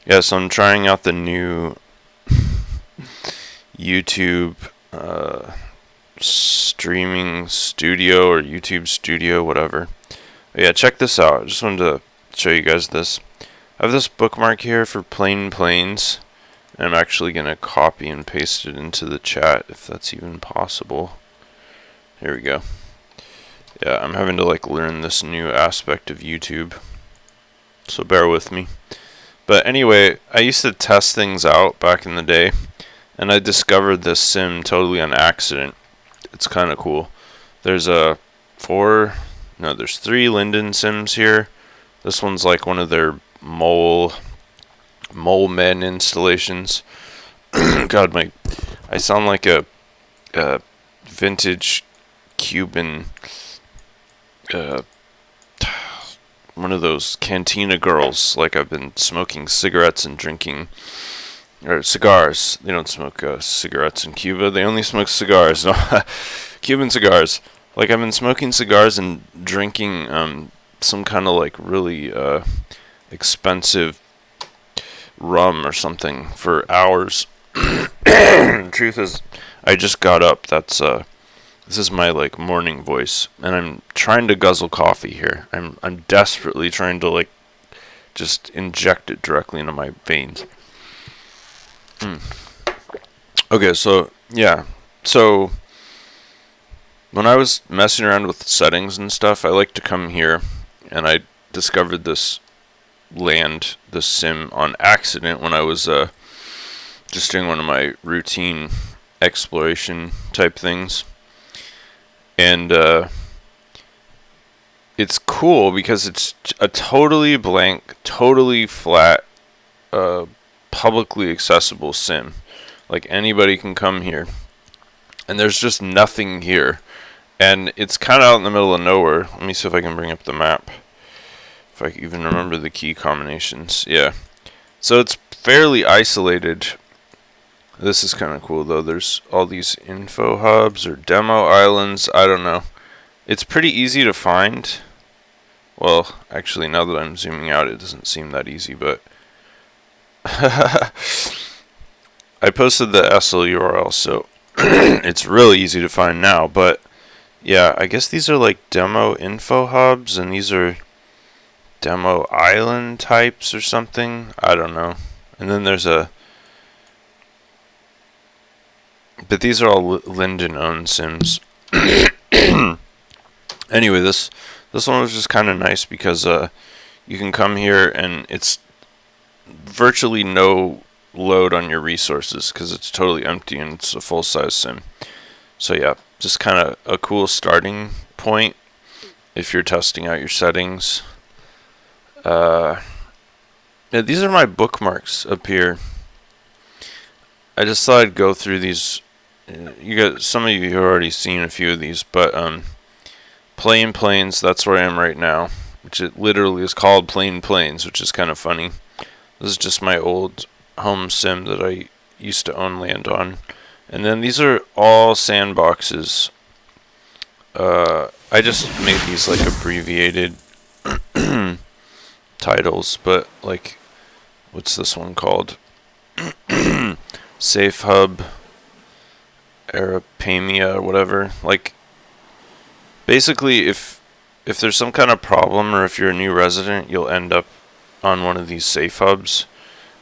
Yeah, so I'm trying out the new YouTube streaming studio or YouTube studio, whatever. But yeah, check this out. I just wanted to show you guys this. I have this bookmark here for Plain Plains, and I'm actually going to copy and paste it into the chat if that's even possible. Here we go. Yeah, I'm having to learn this new aspect of YouTube, so bear with me. But anyway, I used to test things out back in the day, and I discovered this sim totally on accident. It's kind of cool. There's there's 3 Linden sims here. This one's like one of their mole men installations. God, I sound like a vintage Cuban one of those cantina girls. Like I've been smoking cigarettes and drinking or cigars. They don't smoke cigarettes in Cuba. They only smoke cigars. No, Cuban cigars. Like I've been smoking cigars and drinking some kind of really expensive rum or something for hours. Truth is, I just got up. This is my morning voice, and I'm trying to guzzle coffee here. I'm desperately trying to just inject it directly into my veins. Okay, so yeah, so when I was messing around with settings and stuff, I like to come here, and I discovered this sim on accident when I was just doing one of my routine exploration type things. And it's cool because it's a totally blank, totally flat, publicly accessible sim. Like anybody can come here, and there's just nothing here, and it's kind of out in the middle of nowhere. Let me see if I can bring up the map, if I can even remember the key combinations. Yeah, so it's fairly isolated. This is kind of cool though. There's all these info hubs or demo islands. I don't know. It's pretty easy to find. Well, actually, now that I'm zooming out, it doesn't seem that easy, but I posted the SL URL, so it's really easy to find now. But yeah, I guess these are demo info hubs, and these are demo island types or something. I don't know. And then there's but these are all Linden owned sims. Anyway, this one was just kind of nice because you can come here and it's virtually no load on your resources because it's totally empty and it's a full size sim. So yeah, just kind of a cool starting point if you're testing out your settings. Yeah, these are my bookmarks up here. I just thought I'd go through these. You got some of you have already seen a few of these, but Plain Plains, that's where I am right now, which it literally is called Plain Plains, which is kind of funny. This is just my old home sim that I used to own land on. And then these are all sandboxes. I just made these abbreviated titles, but what's this one called? Safe Hub Arapamia or whatever. Basically, if there's some kind of problem or if you're a new resident, you'll end up on one of these safe hubs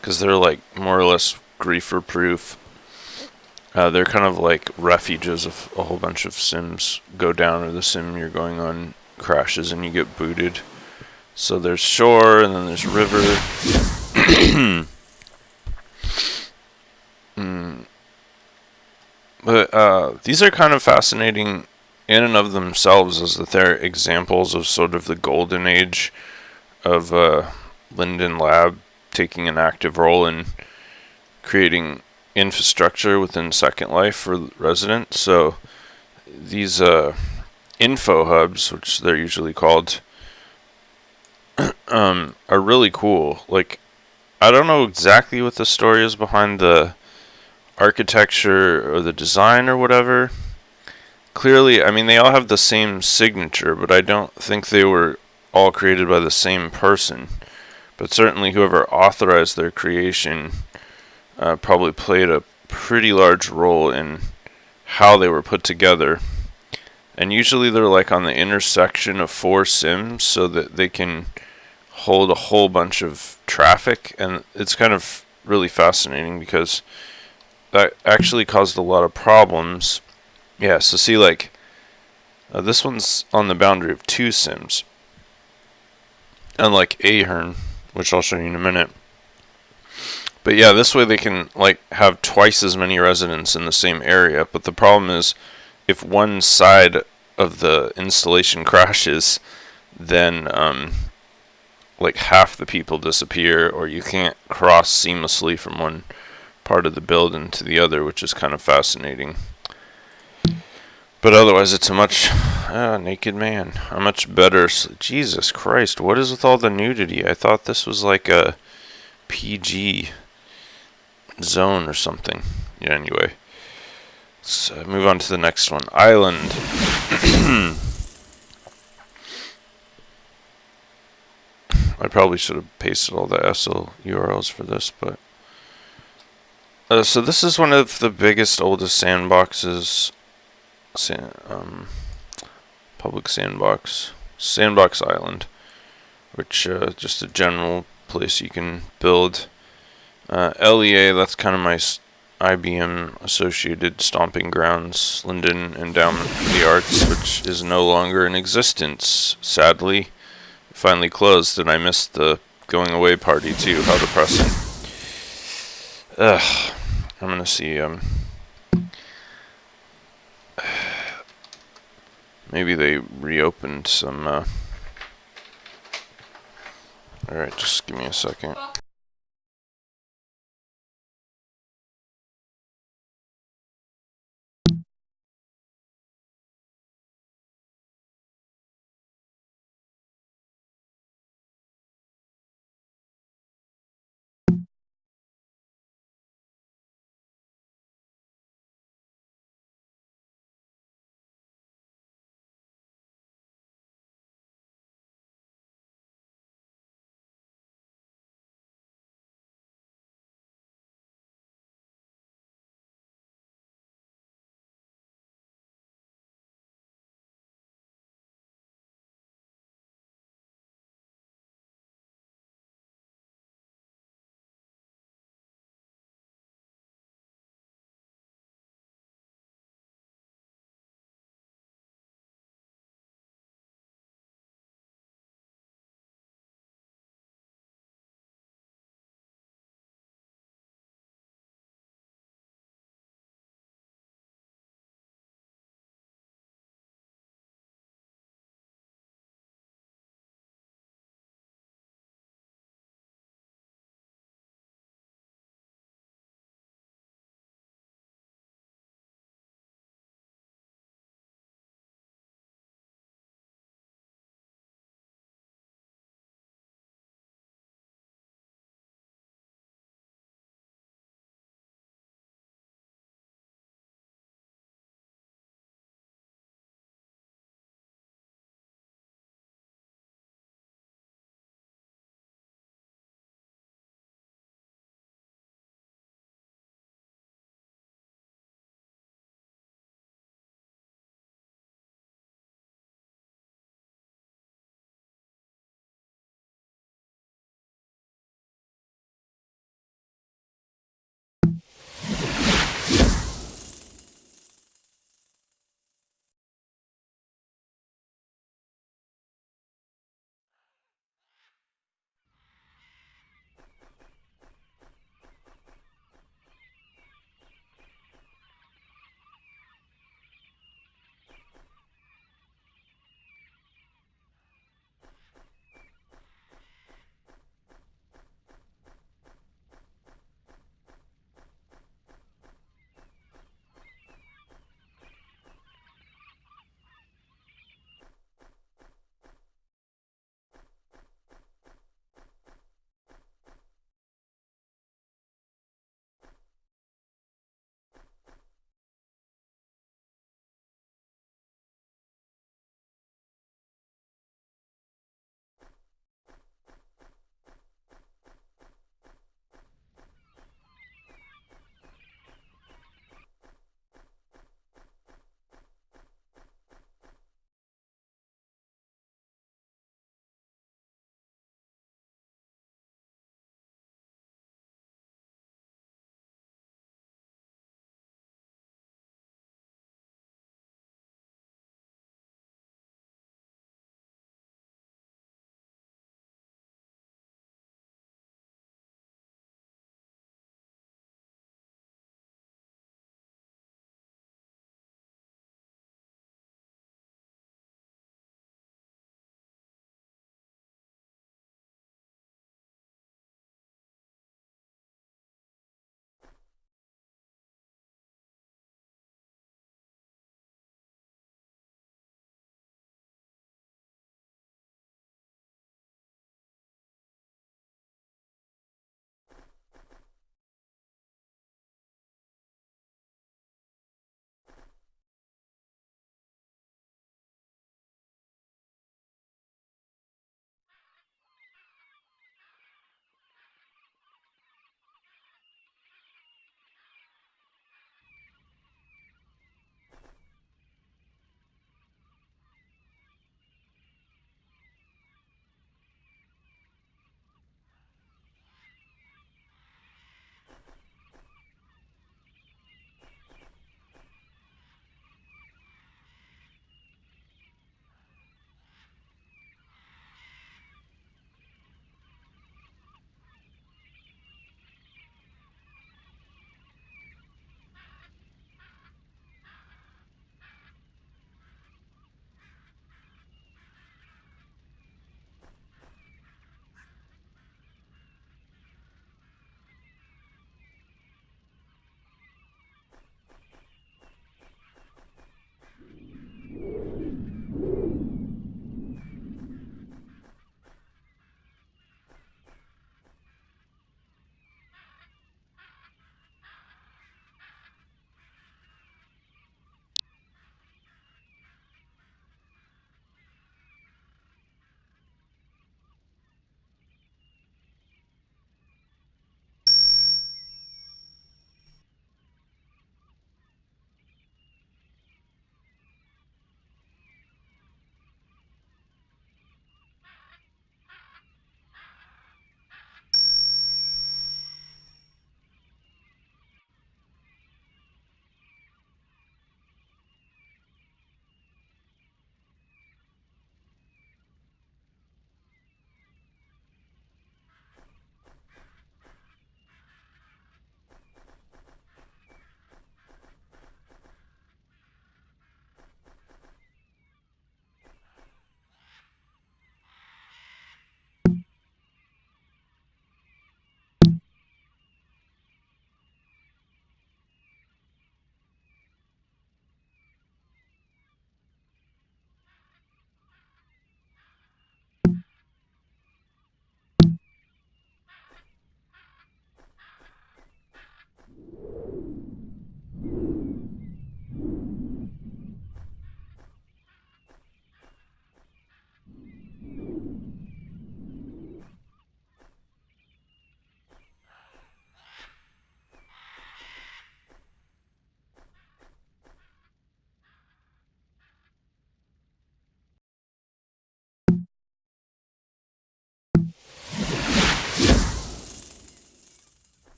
because they're more or less griefer proof. They're kind of like refuges if a whole bunch of sims go down or the sim you're going on crashes and you get booted. So there's shore and then there's river. But these are kind of fascinating in and of themselves, as that they're examples of sort of the golden age of Linden Lab taking an active role in creating infrastructure within Second Life for residents. So these info hubs, which they're usually called, are really cool. I don't know exactly what the story is behind the architecture or the design or whatever. Clearly, I mean, they all have the same signature, but I don't think they were all created by the same person. but certainly whoever authorized their creation probably played a pretty large role in how they were put together. And usually they're like on the intersection of four sims so that they can hold a whole bunch of traffic. And it's kind of really fascinating because that actually caused a lot of problems. Yeah, so see, like, this one's on the boundary of two sims. Unlike Ahern, which I'll show you in a minute. But yeah, this way they can like have twice as many residents in the same area. But the problem is, if one side of the installation crashes, then like half the people disappear, or you can't cross seamlessly from one part of the building to the other, which is kind of fascinating. But otherwise, it's a much naked man. A much better. Jesus Christ, what is with all the nudity? I thought this was like a PG zone or something. Yeah, anyway. Let's move on to the next one. Island. I probably should have pasted all the SL URLs for this, but... so this is one of the biggest, oldest sandboxes. Public sandbox. Sandbox Island. Which, just a general place you can build. LEA, that's kind of my IBM associated stomping grounds. Linden Endowment for the Arts, which is no longer in existence, sadly. It finally closed, and I missed the going away party too. How depressing. Ugh. I'm gonna see, maybe they reopened some, alright, just give me a second.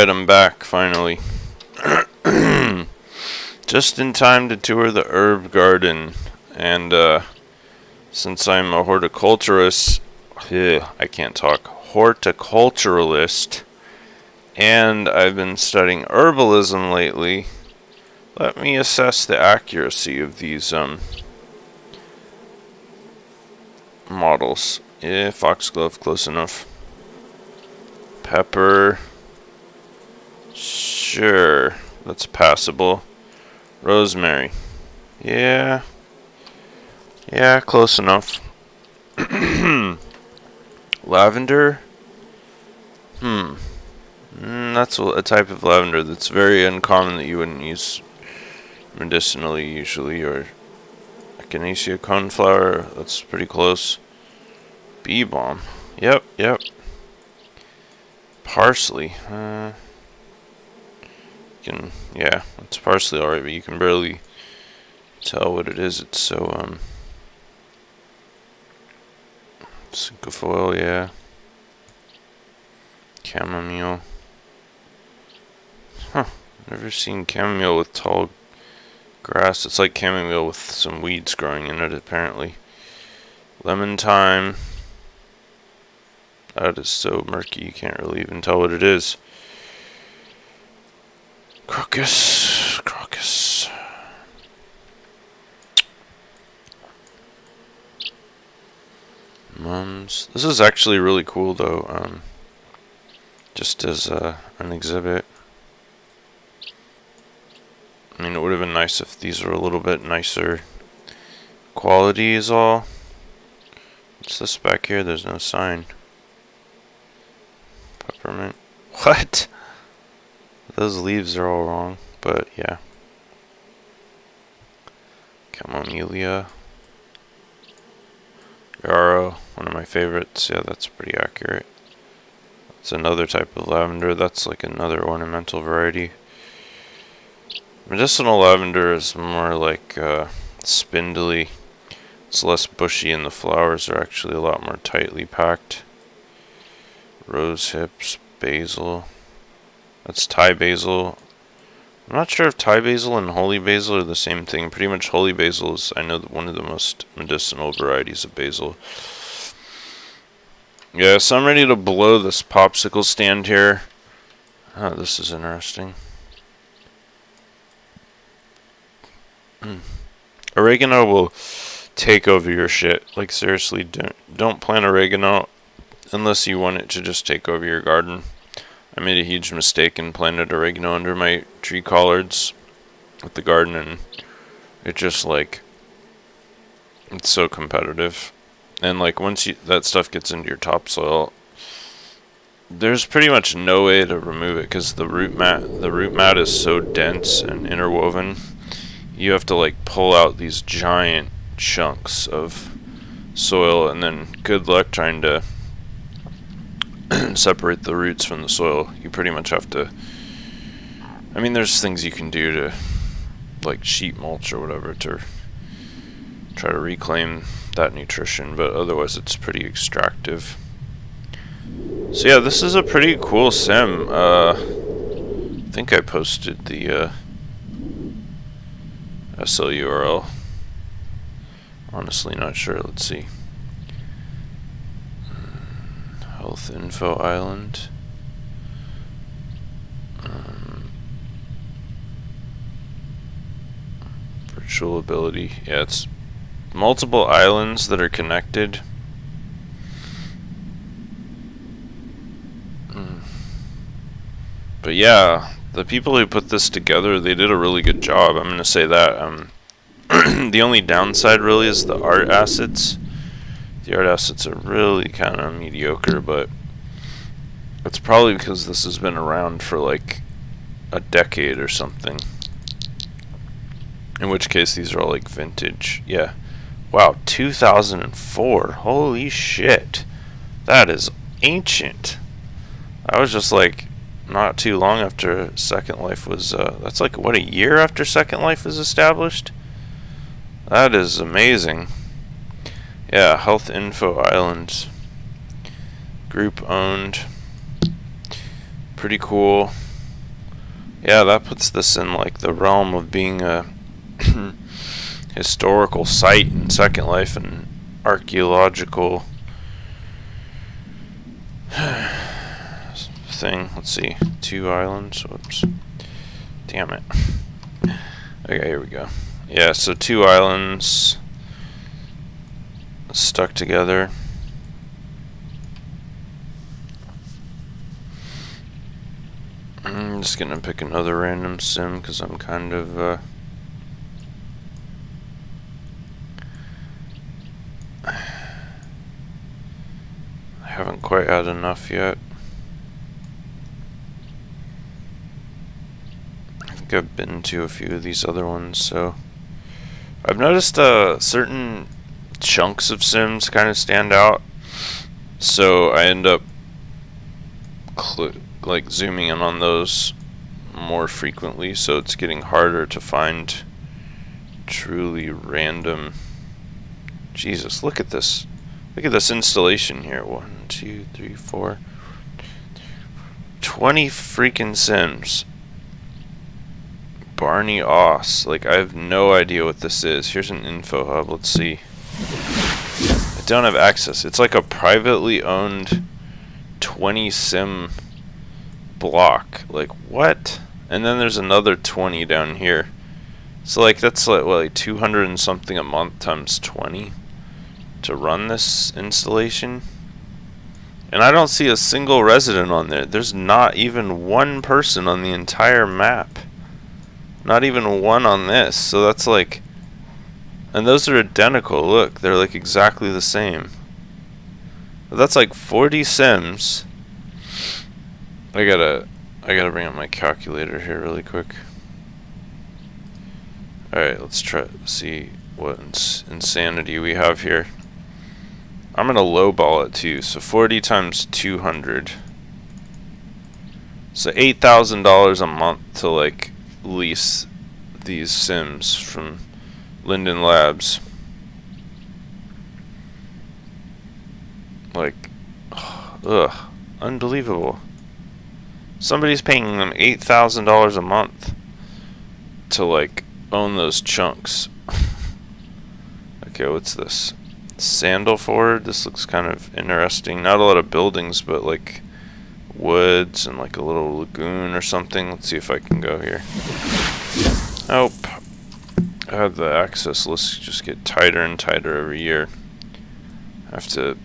Alright, I'm back finally. Just in time to tour the herb garden. And since I'm a horticulturist, I can't talk, horticulturalist, and I've been studying herbalism lately, let me assess the accuracy of these models. Yeah, foxglove, close enough. Pepper, sure, that's passable. Rosemary, yeah, close enough. Lavender, that's a type of lavender that's very uncommon that you wouldn't use medicinally usually, or Echinacea coneflower, that's pretty close. Bee balm, yep. Parsley, it's parsley alright, but you can barely tell what it is. It's so, cinquefoil, yeah. Chamomile. Never seen chamomile with tall grass. It's like chamomile with some weeds growing in it, apparently. Lemon thyme. That is so murky, you can't really even tell what it is. Crocus. Mums. This is actually really cool, though. Just as an exhibit. I mean, it would have been nice if these were a little bit nicer quality is all. What's this back here? There's no sign. Peppermint. What? Those leaves are all wrong, but yeah. Camellia. Yarrow, one of my favorites. Yeah, that's pretty accurate. It's another type of lavender. That's like another ornamental variety. Medicinal lavender is more like spindly. It's less bushy, and the flowers are actually a lot more tightly packed. Rose hips, basil. That's Thai basil. I'm not sure if Thai basil and holy basil are the same thing. Pretty much holy basil is, I know, one of the most medicinal varieties of basil. Yeah, so I'm ready to blow this popsicle stand here. Oh, this is interesting. Oregano will take over your shit. Like, seriously, don't plant oregano unless you want it to just take over your garden. I made a huge mistake and planted oregano under my tree collards with the garden, and it just, like, it's so competitive. And, like, once that stuff gets into your topsoil, there's pretty much no way to remove it because the root mat is so dense and interwoven. You have to, like, pull out these giant chunks of soil, and then good luck trying to separate the roots from the soil. You pretty much have to, I mean, there's things you can do to, like, sheet mulch or whatever to try to reclaim that nutrition, but otherwise it's pretty extractive. So yeah, this is a pretty cool sim. I think I posted the SL URL. Honestly not sure. Let's see. Health Info Island. Virtual ability. Yeah, it's multiple islands that are connected. But yeah, the people who put this together, they did a really good job. I'm gonna say that. The only downside really is the art assets. The art assets are really kind of mediocre, but it's probably because this has been around for like a decade or something. In which case these are all like vintage. Yeah. Wow, 2004. Holy shit. That is ancient. I was just like, not too long after Second Life was, that's like, what, a year after Second Life was established? That is amazing. Yeah, Health Info Island. Group owned. Pretty cool. Yeah, that puts this in like the realm of being a historical site in Second Life and archaeological thing. Let's see. 2 islands. Whoops. Damn it. Okay, here we go. Yeah, so 2 islands stuck together. I'm just gonna pick another random sim because I'm kind of I haven't quite had enough yet. I think I've been to a few of these other ones, so I've noticed certain chunks of sims kind of stand out, so I end up like zooming in on those more frequently, so it's getting harder to find truly random. Jesus, look at this. Look at this installation here. 1, 2, 3, 4. 20 freaking sims. Barney Oss. Like, I have no idea what this is. Here's an info hub. Let's see. I don't have access. It's like a privately owned 20 sim block. Like, what? And then there's another 20 down here. So, like, that's like, what, like 200 and something a month times 20 to run this installation. And I don't see a single resident on there. There's not even one person on the entire map. Not even one on this. So that's like... And those are identical. Look, they're like exactly the same. But that's like 40 sims. I gotta bring up my calculator here really quick. Alright, let's try to see what insanity we have here. I'm gonna lowball it too. So 40 times 200. So $8,000 a month to like lease these sims from Linden Labs. Like, ugh, unbelievable. Somebody's paying them $8,000 a month to like own those chunks. Okay, what's this? Sandalford. This looks kind of interesting. Not a lot of buildings, but like woods and like a little lagoon or something. Let's see if I can go here. Nope. I had the access list just get tighter and tighter every year. I have to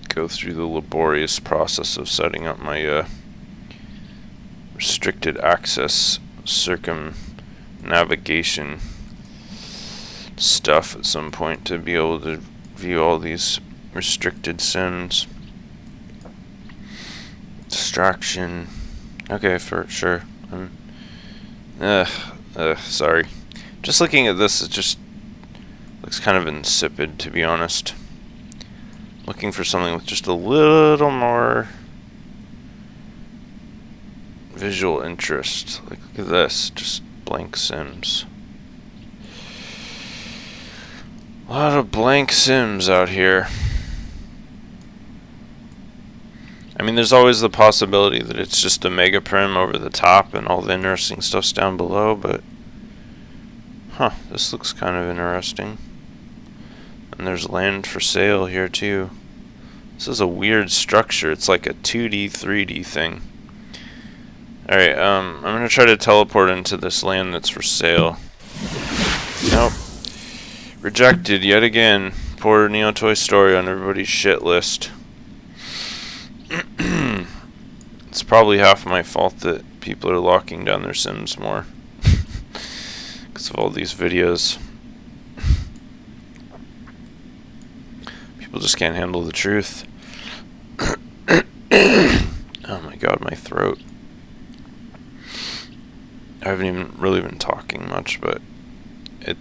go through the laborious process of setting up my restricted access circumnavigation stuff at some point to be able to view all these restricted sims. Distraction. Okay, for sure. Sorry. Just looking at this, it just looks kind of insipid, to be honest. Looking for something with just a little more visual interest. Like, look at this, just blank sims. A lot of blank sims out here. I mean, there's always the possibility that it's just a mega prim over the top and all the interesting stuff's down below, but this looks kind of interesting. And there's land for sale here too. This is a weird structure. It's like a 2D, 3D thing. Alright, I'm gonna try to teleport into this land that's for sale. Nope. Rejected yet again. Poor Neo Toy Story on everybody's shit list. It's probably half my fault that people are locking down their Sims more. Because of all these videos. People just can't handle the truth. Oh my god, my throat. I haven't even really been talking much, but it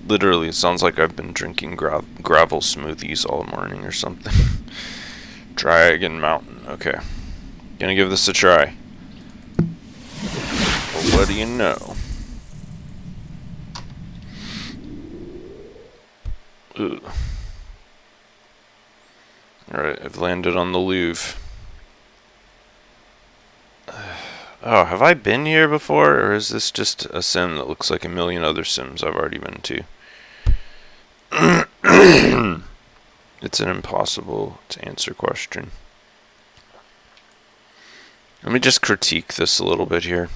literally sounds like I've been drinking gravel smoothies all morning or something. Dragon Mountain. Okay. Gonna give this a try. Well, what do you know? Ugh. Alright, I've landed on the Louvre. Oh, have I been here before, or is this just a sim that looks like a million other sims I've already been to? It's an impossible to answer question. Let me just critique this a little bit here.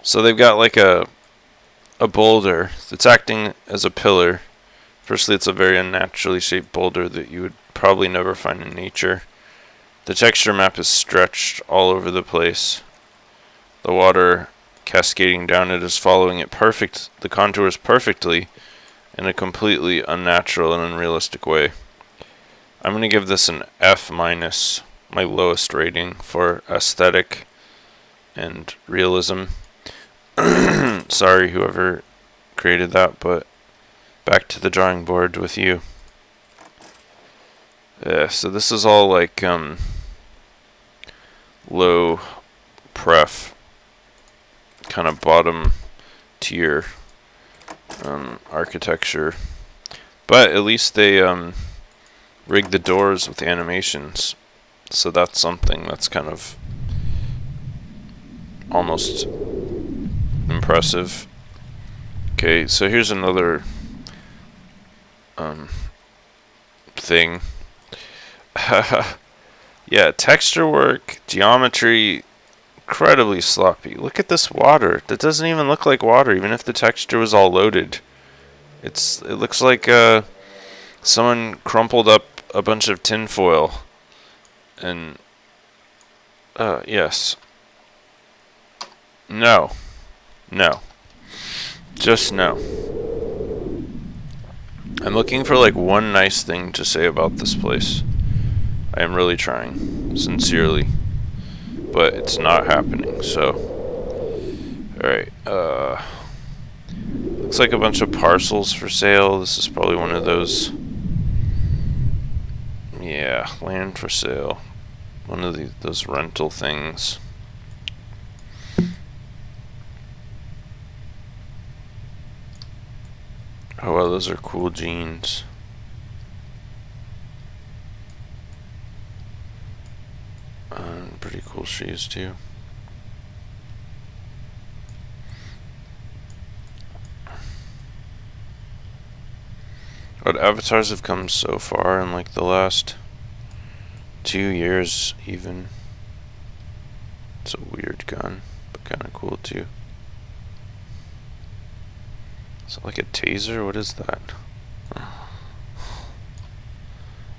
So they've got like a boulder that's acting as a pillar. Firstly, it's a very unnaturally shaped boulder that you would probably never find in nature. The texture map is stretched all over the place. The water cascading down it is following it the contours perfectly in a completely unnatural and unrealistic way. I'm going to give this an F-, my lowest rating for aesthetic and realism. Sorry, whoever created that, but back to the drawing board with you. Yeah, so this is all like low pref, kind of bottom tier architecture, but at least they rigged the doors with animations, so that's something that's kind of almost impressive. Okay, so here's another thing. Yeah, texture work, geometry, incredibly sloppy. Look at this water. That doesn't even look like water, even if the texture was all loaded. It looks like someone crumpled up a bunch of tinfoil. And yes. No. Just no. I'm looking for like one nice thing to say about this place. I am really trying, sincerely, but it's not happening. So, alright, looks like a bunch of parcels for sale. This is probably one of those, yeah, land for sale. One of those rental things. Oh wow, those are cool jeans. Pretty cool shoes too. But avatars have come so far in like the last 2 years even. It's a weird gun, but kind of cool too. Is it like a taser? What is that?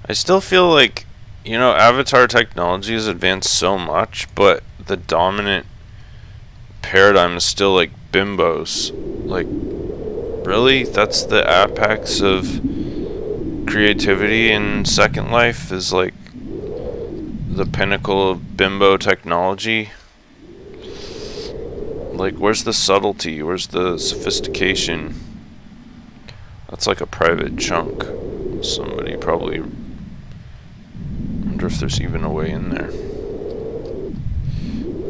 I still feel like, you know, avatar technology has advanced so much, but the dominant paradigm is still like bimbos. Like, really? That's the apex of creativity in Second Life, is like the pinnacle of bimbo technology? Like, where's the subtlety? Where's the sophistication? That's like a private chunk. Somebody probably... wonder if there's even a way in there.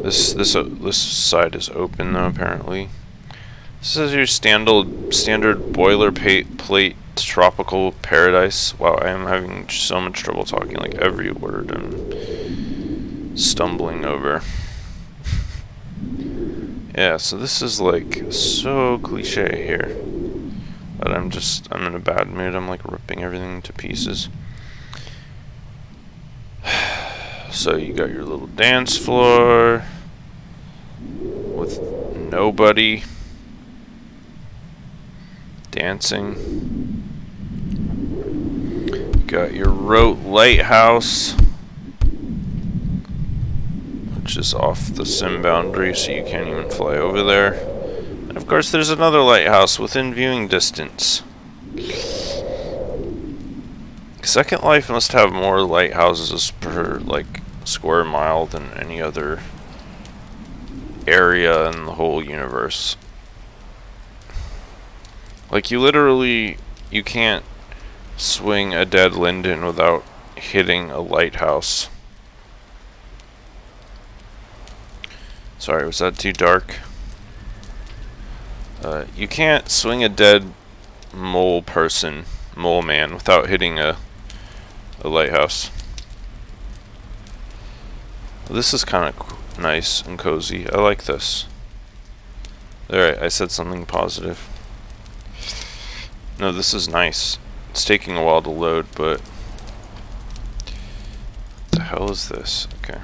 This side is open though, apparently. This is your standard boilerplate tropical paradise. Wow, I am having so much trouble talking. Like every word I'm stumbling over. Yeah, so this is like so cliche here. But I'm in a bad mood. I'm like ripping everything to pieces. So you got your little dance floor with nobody dancing. You got your Rote Lighthouse, which is off the sim boundary, so you can't even fly over there. And of course there's another lighthouse within viewing distance. Second Life must have more lighthouses per like square mile than any other area in the whole universe. Like you can't swing a dead linden without hitting a lighthouse. Sorry, was that too dark? You can't swing a dead mole man without hitting a lighthouse. This is kind of nice and cozy. I like this. Alright, I said something positive. No, this is nice. It's taking a while to load, but... What the hell is this? Okay.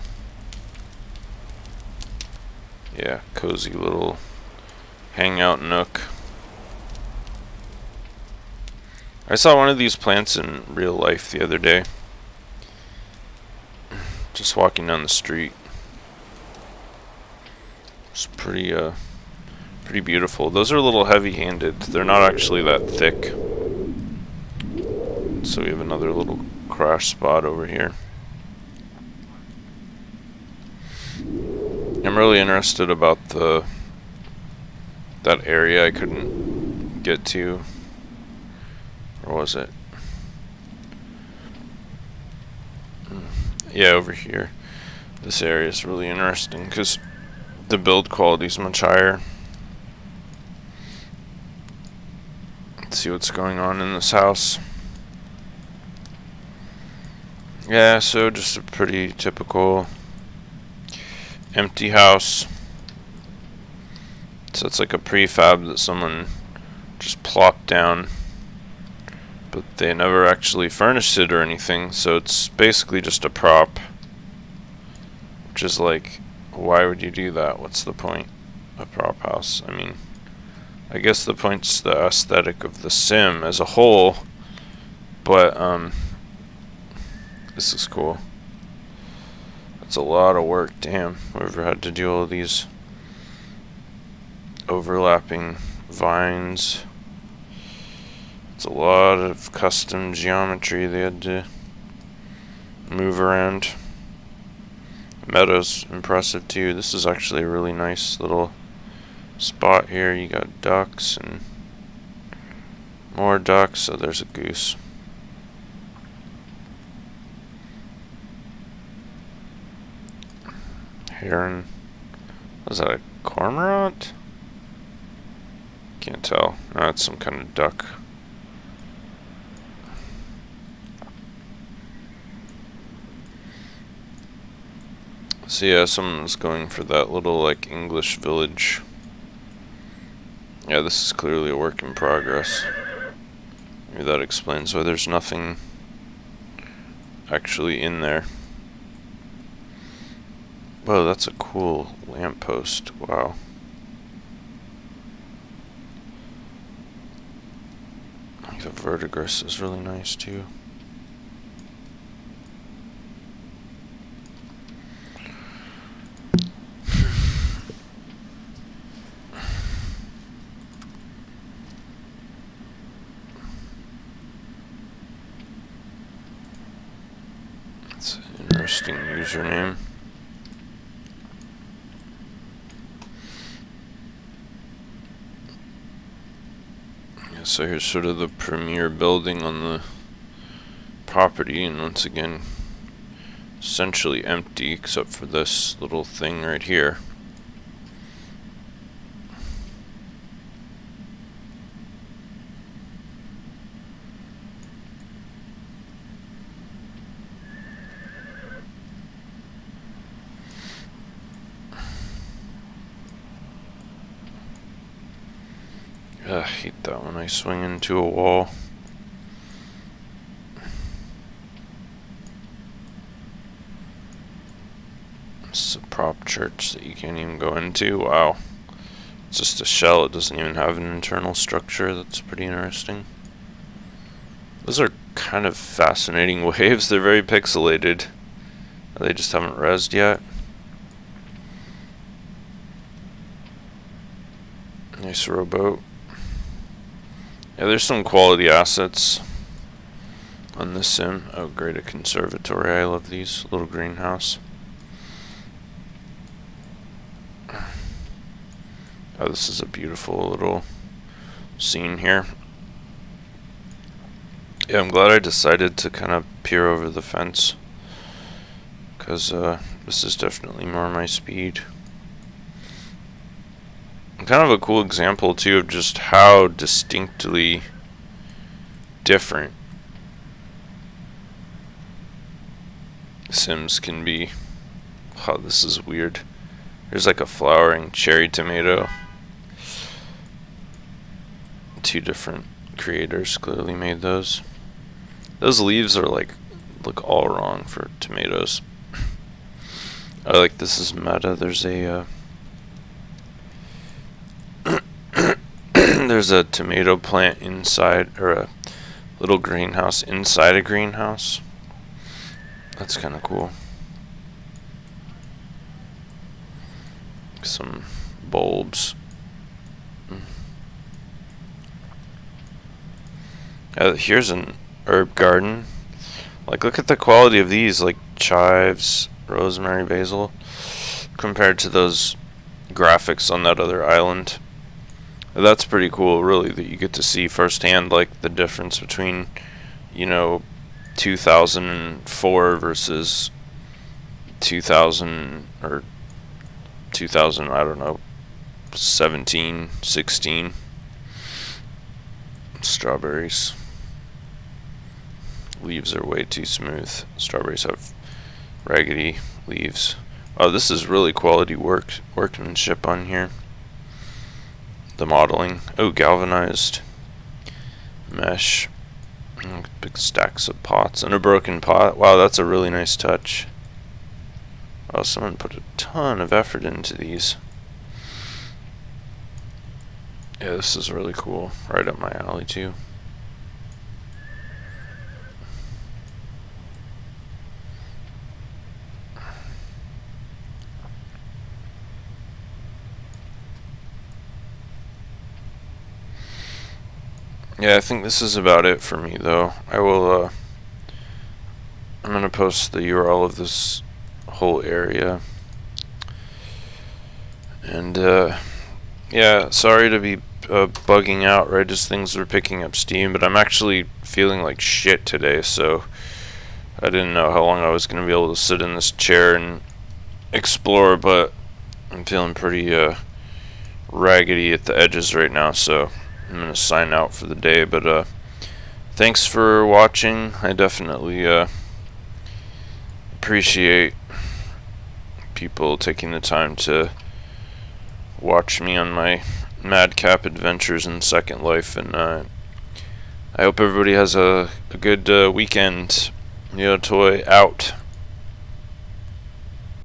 Yeah, cozy little hangout nook. I saw one of these plants in real life the other day. Just walking down the street. It's pretty beautiful. Those are a little heavy-handed. They're not actually that thick. So we have another little crash spot over here. I'm really interested about that area I couldn't get to. Or was it? Yeah, over here. This area is really interesting because the build quality is much higher. Let's see what's going on in this house. Yeah, so just a pretty typical empty house. So it's like a prefab that someone just plopped down, but they never actually furnished it or anything, so it's basically just a prop. Which is like, why would you do that? What's the point of prop house? I mean, I guess the point's the aesthetic of the sim as a whole, but this is cool. That's a lot of work, damn. Whoever had to do all these overlapping vines. It's a lot of custom geometry they had to move around. The meadow's impressive too. This is actually a really nice little spot here. You got ducks and more ducks. So there's a goose. Heron. Was that a cormorant? Can't tell. No, it's some kind of duck. So yeah, someone's going for that little like English village. Yeah, this is clearly a work in progress. Maybe that explains why there's nothing actually in there. Whoa, that's a cool lamppost. Wow. The verdigris is really nice too. It's an interesting username. So here's sort of the premier building on the property, and once again, essentially empty except for this little thing right here. I hate that when I swing into a wall. It's a prop church that you can't even go into. Wow. It's just a shell. It doesn't even have an internal structure. That's pretty interesting. Those are kind of fascinating waves. They're very pixelated. They just haven't rezzed yet. Nice rowboat. Yeah, there's some quality assets on this sim. Oh, great, a conservatory. I love these. Little greenhouse. Oh, this is a beautiful little scene here. Yeah, I'm glad I decided to kind of peer over the fence, because this is definitely more my speed. Kind of a cool example too of just how distinctly different Sims can be. Oh, this is weird. There's like a flowering cherry tomato. Two different creators clearly made those. Those leaves are like, look all wrong for tomatoes. I like this is meta. There's a there's a tomato plant inside, or a little greenhouse inside a greenhouse. That's kind of cool. Some bulbs. Here's an herb garden. Like, look at the quality of these, like chives, rosemary, basil, compared to those graphics on that other island. That's pretty cool, really, that you get to see firsthand, like, the difference between, 2004 versus 2000, or 2000, I don't know, 17, 16. Strawberries. Leaves are way too smooth. Strawberries have raggedy leaves. Oh, this is really quality workmanship on here. The modeling. Oh, galvanized mesh. Big stacks of pots and a broken pot. Wow, that's a really nice touch. Oh, someone put a ton of effort into these. Yeah, this is really cool. Right up my alley, too. Yeah, I think this is about it for me, though. I'm gonna post the URL of this whole area. And, yeah, sorry to be bugging out right as things were picking up steam, but I'm actually feeling like shit today, so I didn't know how long I was gonna be able to sit in this chair and explore, but I'm feeling pretty, raggedy at the edges right now, so I'm gonna sign out for the day, but thanks for watching. I definitely appreciate people taking the time to watch me on my madcap adventures in Second Life, and I hope everybody has a good weekend. NeoToy out.